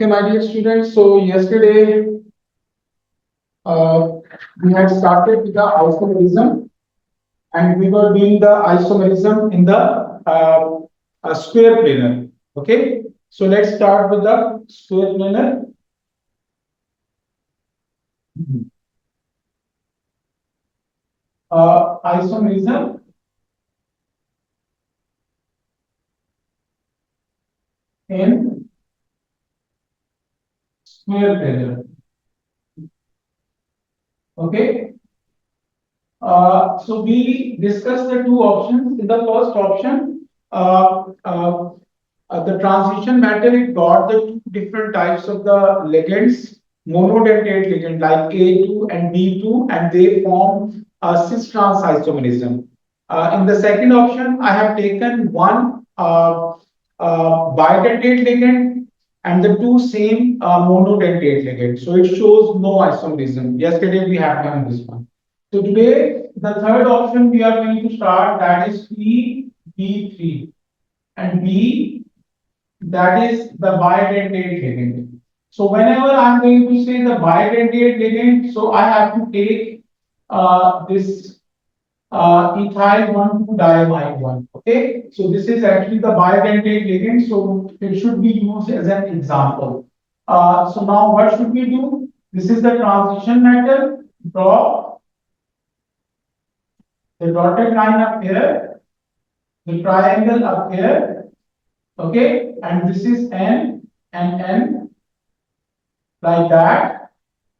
Okay, my dear students. So yesterday uh, we had started with the isomerism, and we were doing the isomerism in the square planar. Okay, so let's start with the square planar. Isomerism in square planar. Okay. So we discussed the two options. In the first option, the transition matter, it got the two different types of the ligands, monodentate ligand like A2 and B2, and they form a cis-trans isomerism. In the second option, I have taken one bidentate ligand and the two same monodentate ligand. So it shows no isomerism. Yesterday we have done this one. So today, the third option we are going to start, that is B3, and B, that is the bidentate ligand. So whenever I'm going to say the bidentate ligand, so I have to take this ethyl 1 to diamide 1. Okay, so this is actually the bidentate ligand, so it should be used as an example. So now what should we do? This is the transition metal. Draw the dotted line up here, the triangle up here, okay, and this is N and N like that,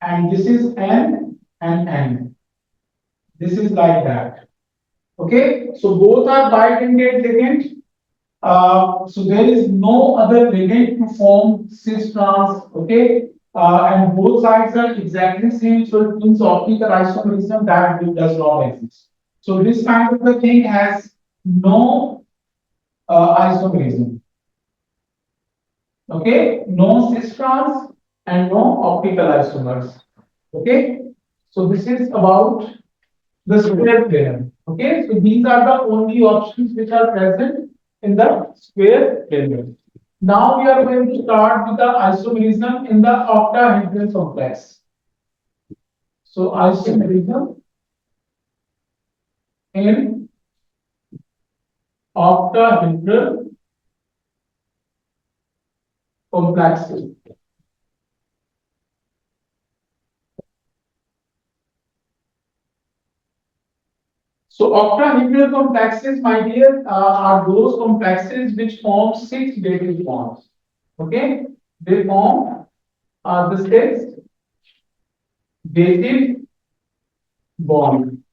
and this is N and N. This is like that. Okay, so both are bidentate ligand. So there is no other ligand to form cis trans. Okay, and both sides are exactly same. So it means optical isomerism that does not exist. So this kind of the thing has no isomerism. Okay, no cis trans and no optical isomers. Okay, so this is about the square planar. Okay, so these are the only options which are present in the square planar. Now we are going to start with the isomerism in the octahedral complex. So isomerism in octahedral complexes. So octahedral complexes, my dear, are those complexes which form six dative bonds. Okay, they form the six dative bond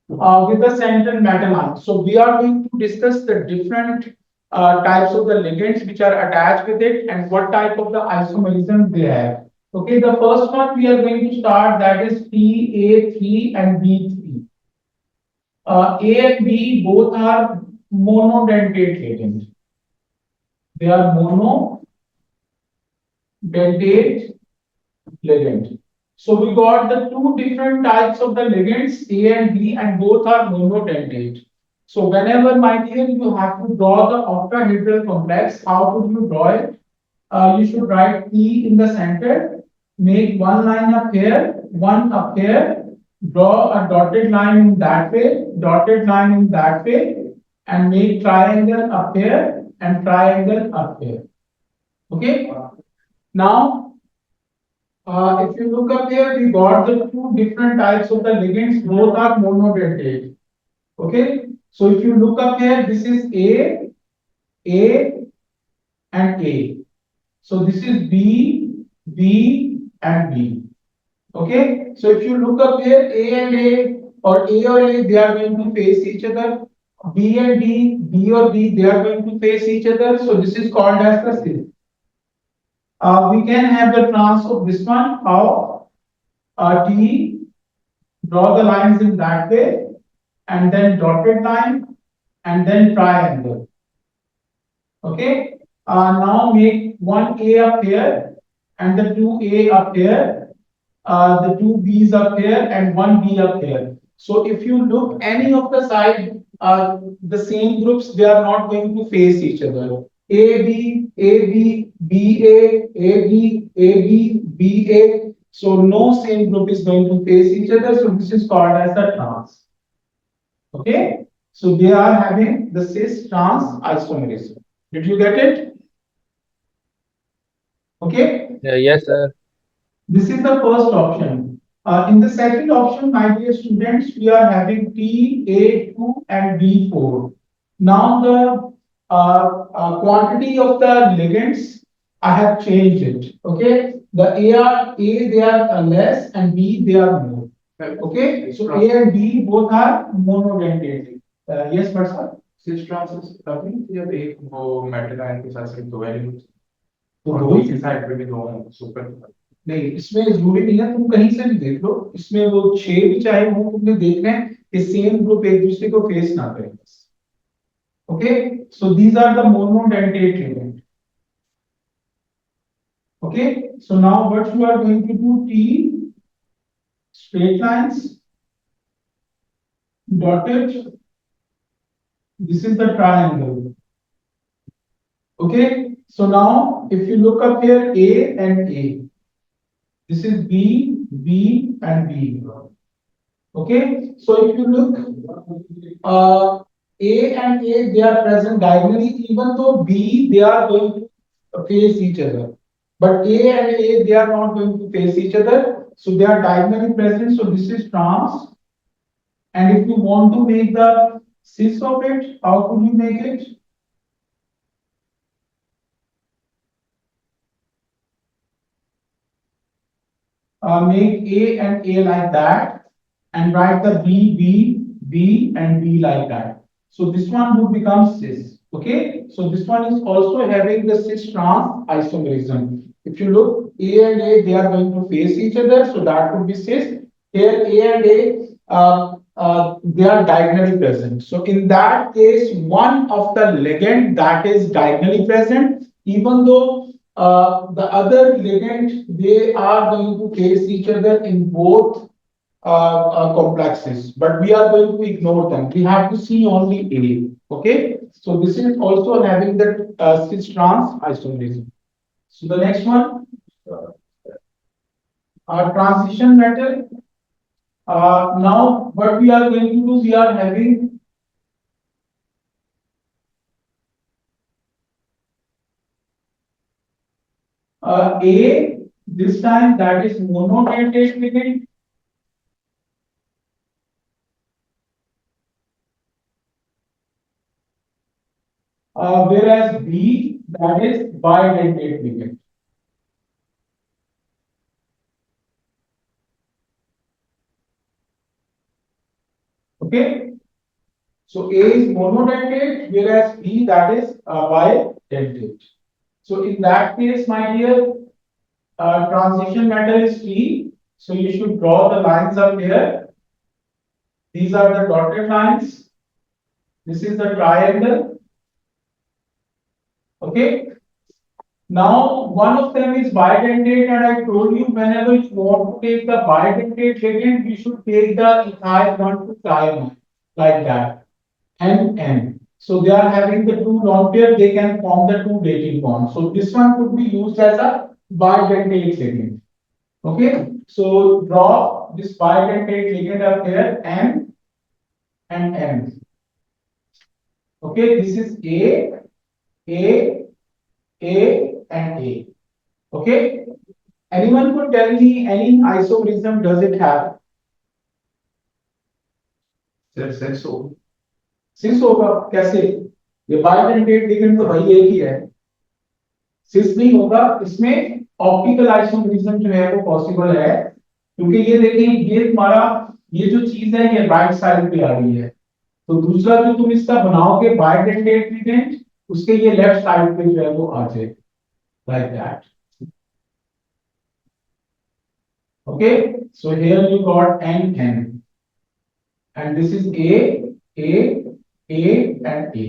with the central metal ion. So we are going to discuss the different types of the ligands which are attached with it and what type of the isomerism they have. Okay, the first one we are going to start, that is PA3 and B3. A and B both are monodentate ligands. They are monodentate ligand. So we got the two different types of the ligands A and B, and both are monodentate. So whenever, my dear, you have to draw the octahedral complex, how would you draw it? You should write P in the center, make one line up here, one up here, draw a dotted line in that way, dotted line in that way, and make triangle up here and triangle up here. Okay. Now, if you look up here, we got the two different types of the ligands, both are monodentate. Okay, so if you look up here, this is A, and A. So this is B, and B. Okay, so if you look up here, A and A, or A, they are going to face each other. B and B or B, they are going to face each other. So this is called as the cis. We can have the trans of this one. How? T, draw the lines in that way, and then dotted line, and then triangle. Okay. Now make one A up here, and the two A up here, the two B's up here, and one B up here. So if you look any of the side, the same groups, they are not going to face each other. AB, AB, BA, AB, AB, BA. So no same group is going to face each other. So this is called as the trans. Okay. So they are having the cis trans isomerism. Did you get it? Okay. Yes, sir. This is the first option. In the second option, my dear students, we are having TA2 and B4. Now the quantity of the ligands, I have changed it. Okay, the A, they are less, and B, they are more. Okay, so A and B both are monodentate. Yes, but sir. Cis trans is तभी जब एक वो metal ion के साथ सिर्फ दो element तो दो ही साइड पे भी दो सुपर नहीं इसमें जरूरी नहीं है तुम कहीं से भी देख लो इसमें वो छह भी चाहे हो तुमने देखना है कि सेम ग्रुप एक दूसरे को फेस ना करें okay so these are the monodentate element okay so now what you are going to do T straight lines dotted this is the triangle okay so now if you look up here a and a this is b and b okay so if you look a and a they are present diagonally even though b they are going to face each other but a and a they are not going to face each other so they are diagonally present so this is trans and if you want to make the cis of it how could you make it make A and A like that and write the B and B like that. So this one would become cis. Okay. So this one is also having the cis trans isomerism. If you look A and A, they are going to face each other. So that would be cis. Here A and A, they are diagonally present. So in that case, one of the ligand that is diagonally present, even though the other ligand they are going to face each other in both complexes, but we are going to ignore them. We have to see only A. Okay, so this is also having the cis trans isomerism. So the next one, transition metal. Now what we are going to do, we are having A this time that is monodentate ligand. Whereas B that is bidentate ligand. Okay, so A is monodentate, whereas B that is bidentate. So in that case, my dear, transition metal is T. So you should draw the lines up here. These are the dotted lines. This is the triangle. Okay. Now, one of them is bidentate, and I told you whenever you want to take the bidentate ligand, you should take the ethyl one to thiamine like that. N. So they are having the two lone pair, they can form the two dating bonds. So this one could be used as a bidentate ligand. Okay, so draw this bidentate ligand up here, N and N. Okay, this is A, and A. Okay, anyone could tell me any isomerism does it have? Cis होगा cis होगा कैसे ये बायोडेंटेट ligand तो भाई एक ही है सिस नहीं होगा इसमें ऑप्टिकल आइसोमेरिज्म जो है वो पॉसिबल है क्योंकि ये देखिए ये तुम्हारा ये जो चीज है ये राइट साइड पे आ रही है तो दूसरा जो तुम इसका बनाओगे बायोडेंटेट लिगेंड उसके ये लेफ्ट साइड पे जो है वो आ जाए like that okay so here you got N and this is A and A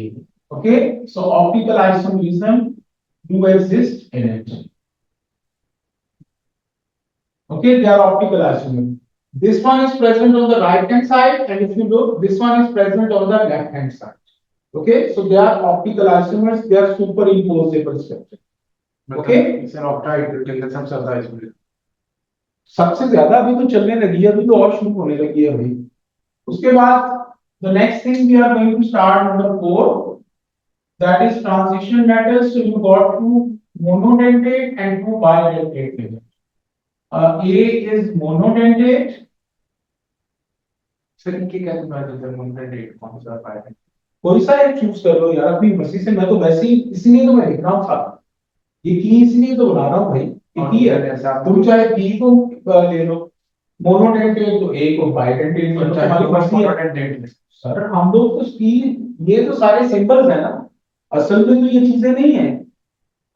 okay so optical isomerism do exist in it okay, they are optical isomer. This one is present on the right hand side, and if you look, this one is present on the left hand side. Okay, so they are optical isomers, they are superimposable structure. Okay, sir ऑक्टाइड टेंडर सबसे ज्यादा इसमें सबसे ज्यादा अभी तो चलने लगी है, अभी तो और शुरू होने लगी है अभी. उसके बाद the next thing we are going to start number 4, that is transition metals. So you got two monodentate and two bidentate layers. A is monodentate. Sir इनकी क्या बात है, monodentate कौन सा bidentate? कोई सा एक चूज कर लो यार अपनी मर्जी से, मैं तो वैसे ही इसीलिए तो मैं लिख रहा हूँ था, ये की इसलिए तो बना रहा हूँ भाई, ये की है, तुम चाहे बी को ले लो, मोनोडेंटेट तो ए को बाइडेंटेट तो तुम्हारी मर्जी है. सर हम लोग तो स्टील, ये तो सारे सिंबल्स है ना, असल में तो ये चीजें नहीं है,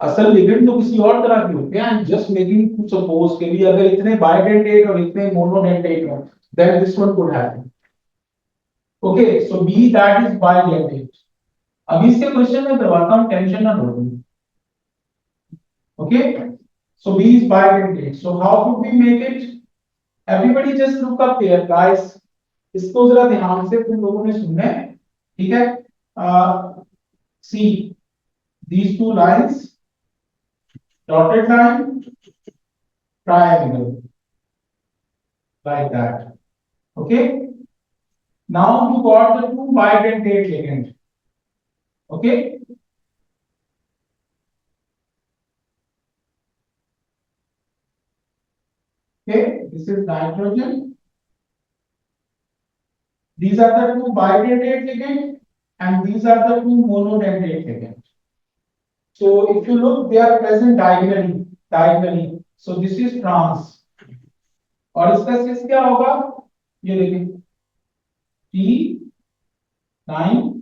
असल लिगेंड तो किसी और तरह के होते हैं. I am just making to suppose के भी अगर इतने बाइडेंटेट और इतने मोनोडेंटेट हो, then this one could happen. Okay, so B that is bidentate. अभी इसके क्वेश्चन में करवाता हूं, टेंशन ना लो. Okay, so B is bidentate. So how could we make it? Everybody just look up there, guys. इसको जरा ध्यान से तुम लोगों ने सुनना है, ठीक है? See these two lines, dotted line, triangle, like that. Okay. Now you got the two bidentate ligand. Okay. Okay. This is nitrogen. These are the two bidentate ligand, and these are the two monodentate ligand. So if you look, they are present diagonally, diagonally. So this is trans. और इसका सिस क्या होगा? ये देखिए T9.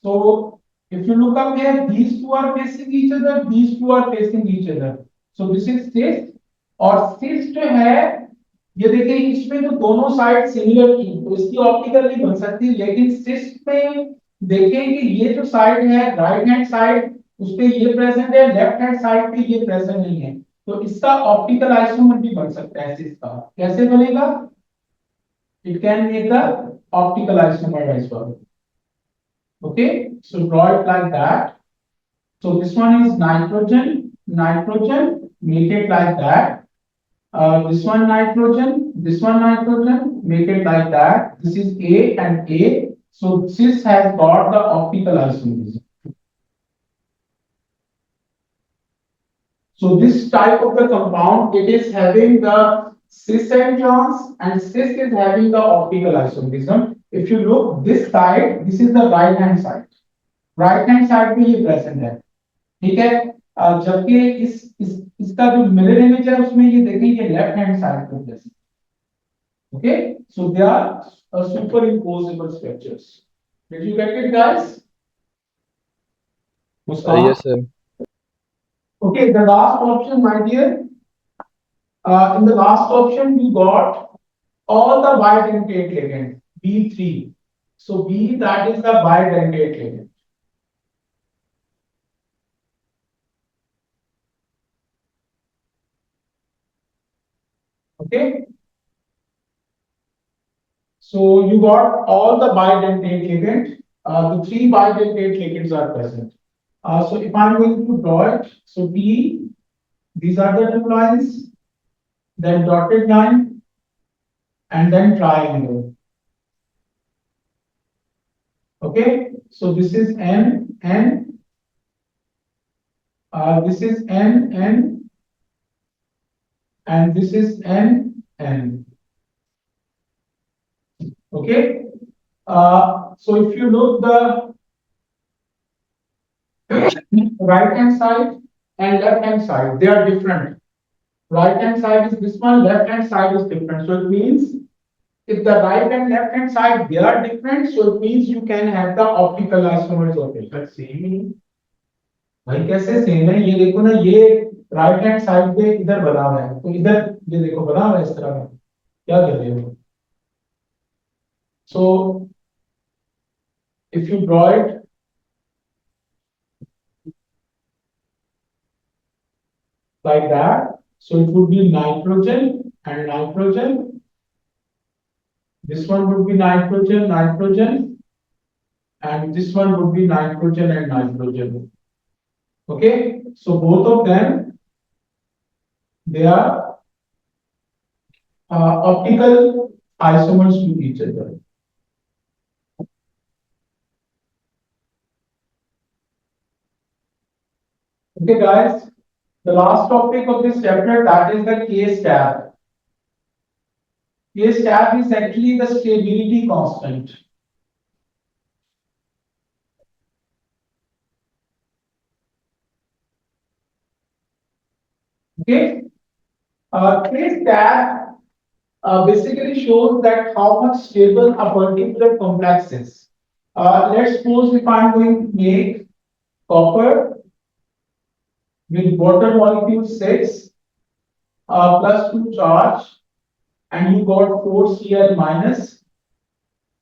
So if you look up here, these two are facing each other, these two are facing each other. So this is cis. और cis जो है, ये देखिए इसमें तो दोनों साइड सिमिलर थी, तो इसकी ऑप्टिकल नहीं बन सकती, लेकिन cis में देखें कि ये जो साइड है राइट हैंड साइड, उस पे ये प्रेजेंट है, लेफ्ट हैंड साइड पे ये प्रेजेंट नहीं है, तो इसका ऑप्टिकल आइसोमर भी बन सकता है cis का. कैसे बनेगा? It can make the optical isomer as well. Okay, so draw it like that. So this one is nitrogen, nitrogen, make it like that. This one nitrogen, make it like that. This is A and A. So this has got the optical isomerism. So this type of the compound, it is having the cis and trans, and cis is having the optical isomerism. If you look this side, this is the right hand side. Right hand side में ये present है, ठीक है? जबकि इसका जो mirror image है उसमें ये देखें ये लेफ्ट हैंड साइड पे present. Okay, so they are superimposable structures. Did you get it guys? Yes, sir. Okay, the last option, my dear. In the last option, we got all the bidentate ligand, B3. So B, that is the bidentate ligand. Okay. So you got all the bidentate ligand. The three bidentate ligands are present. So if I'm going to draw it, so B, these are the two lines, then dotted line, and then triangle. Okay, so this is N, N, this is N, N, and this is N, N. Okay, so if you look the right hand side and left hand side, they are different. Right hand side is this one, left hand side is different. So it means if the right and left hand side they are different, so it means you can have the optical isomers of it. But same भाई कैसे same है? ये देखो ना, ये right hand side पे इधर बना हुआ है, तो इधर ये देखो बना हुआ है इस तरह का, क्या कर रहे हो? So If you draw it like that, so it would be nitrogen and nitrogen. This one would be nitrogen, nitrogen, and this one would be nitrogen and nitrogen. Okay, so both of them, they are optical isomers to each other. Okay, guys, the last topic of this chapter, that is the case tab. Case tab is actually the stability constant. Okay, case tab basically shows that how much stable a particular complex is. Let's suppose if I'm going to make copper with water molecule 6 plus 2 charge, and you got 4Cl minus,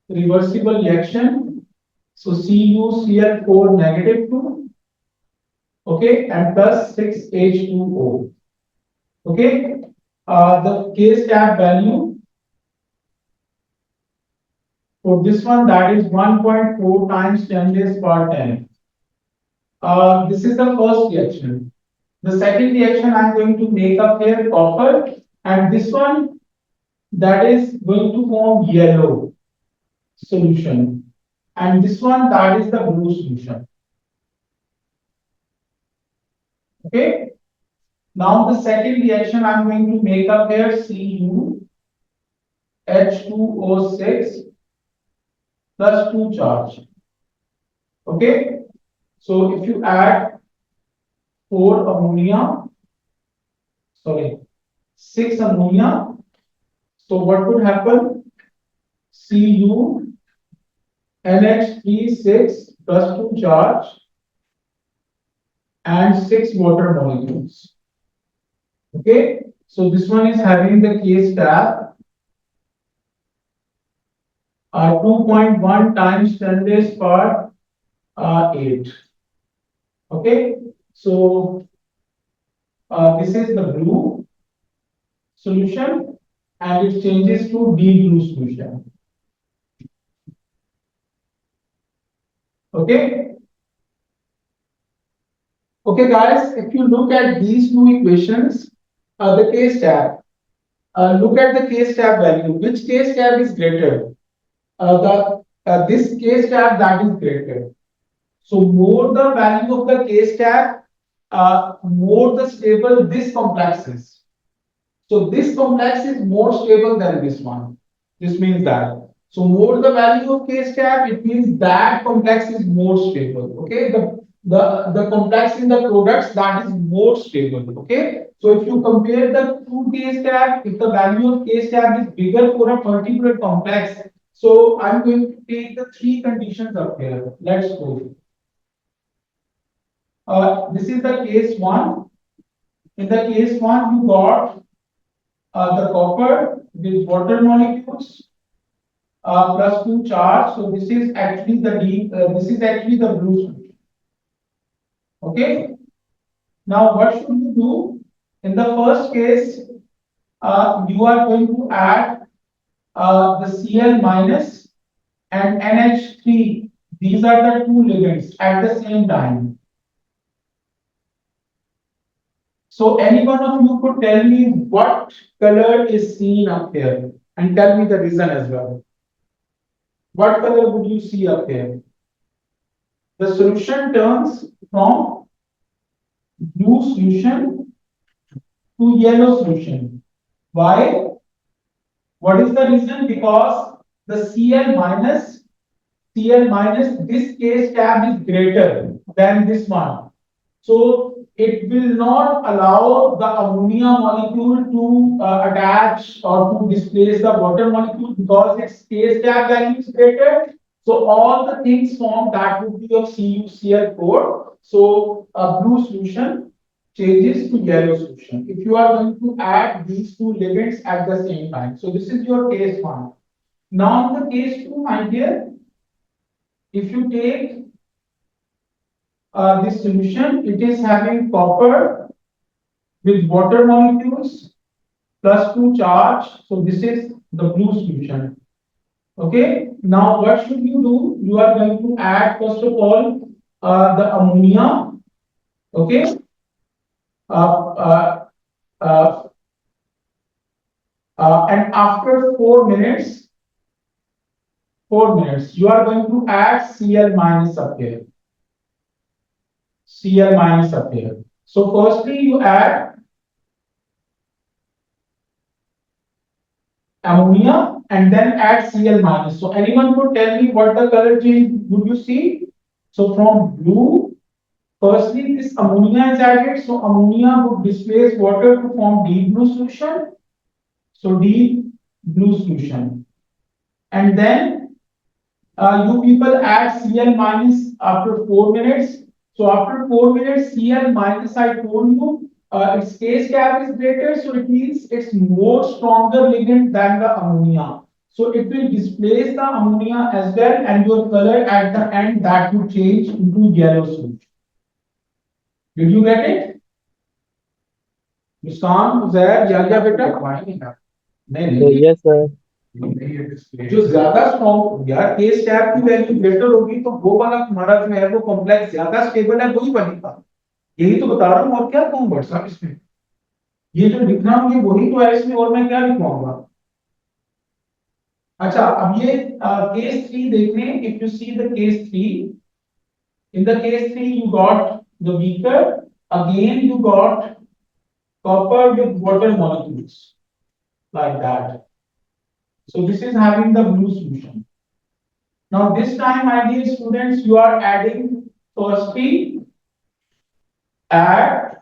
reversible reaction. So CuCl4 negative 2, okay, and plus 6H2O. Okay, the case tab value for this one, that is 1.4 times 10 raised power 10. This is the first reaction. The second reaction I'm going to make up here copper, and this one, that is going to form yellow solution, and this one, that is the blue solution. Okay. Now the second reaction I'm going to make up here CuH2O6 plus 2 charge. Okay. So if you add 4 ammonia, sorry, 6 ammonia, so what would happen? CuNH36 plus 2 charge and 6 water molecules. Okay, so this one is having the case tab 2.1 times 10 raised power 8. Okay, so this is the blue solution, and it changes to deep blue solution. Okay. Okay, guys, if you look at these two equations, the case tab, look at the case tab value. Which case tab is greater? This case tab that is greater. So more the value of the case tab, more the stable this complex is. So this complex is more stable than this one. This means that. So more the value of case tab, it means that complex is more stable. Okay, the complex in the products that is more stable. Okay, so if you compare the two case tab, if the value of case tab is bigger for a particular complex, so I'm going to take the three conditions up here. Let's go. This is the case one. In the case one, you got the copper with water molecules plus 2 charge. So this is actually the this is actually the blue solution. Okay. Now what should you do? In the first case, you are going to add the Cl minus and NH3. These are the two ligands at the same time. So any one of you could tell me what color is seen up here and tell me the reason as well. What color would you see up here? The solution turns from blue solution to yellow solution. Why? What is the reason? Because the Cl minus, this case tab is greater than this one. So it will not allow the ammonia molecule to attach or to displace the water molecule because its case tab value is greater. So all the things formed that would be of CuCl4. So a blue solution changes to yellow solution if you are going to add these two ligands at the same time. So this is your case one. Now in the case two, my dear, if you take this solution, it is having copper with water molecules plus 2 charge. So this is the blue solution. Okay. Now what should you do? You are going to add first of all the ammonia. Okay. Uh, uh, uh, and after 4 minutes, 4 minutes, you are going to add Cl minus up here. Cl minus up here. So firstly, you add ammonia and then add Cl minus. So anyone could tell me what the color change would you see? So from blue, firstly this ammonia is added. So ammonia would displace water to form deep blue solution. So deep blue solution. And then you people add Cl minus after 4 minutes. So after 4 minutes, Cl minus I told you its case gap is greater, so it means it's more stronger ligand than the ammonia. So it will displace the ammonia as well, and your color at the end that will change into yellow solution. Did you get it? Muskan, Uzair, या बेटा? नहीं नहीं Yes, sir. जो ज्यादा strong यार case tab की value greater होगी तो वो वाला तुम्हारा जो है वो कॉम्प्लेक्स ज्यादा स्टेबल है वही बनेगा यही तो बता रहा हूँ और क्या कहूँ व्हाट्सएप इसमें ये जो लिखना मुझे वही तो है इसमें और मैं क्या लिखवाऊंगा अच्छा अब ये केस 3 देखने if you see the case 3 in the case 3 you got the beaker again you got copper with water molecules like that so this is having the blue solution now this time my dear students you are adding firstly add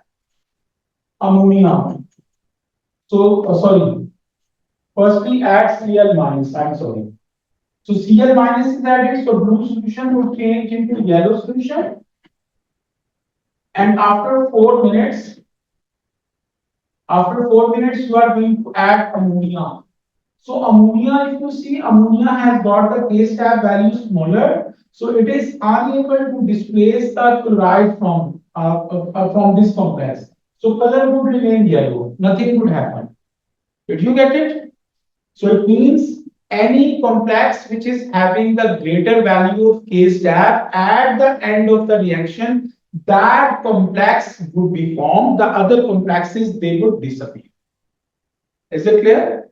ammonia so sorry firstly add Cl minus I'm sorry so Cl minus is added so blue solution will change into yellow solution and after 4 minutes you are going to add ammonia so ammonia if you see ammonia has got the K stab value smaller so it is unable to displace the chloride from this complex so color would remain yellow nothing would happen did you get it so it means any complex which is having the greater value of K stab at the end of the reaction, that complex would be formed. The other complexes they would disappear. Is it clear?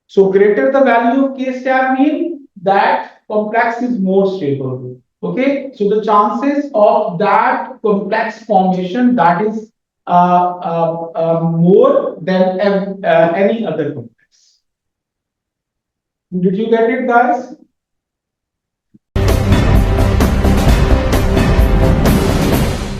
So greater the value of K stab mean that complex is more stable. Okay, so the chances of that complex formation that is more than any other complex. Did you get it, guys?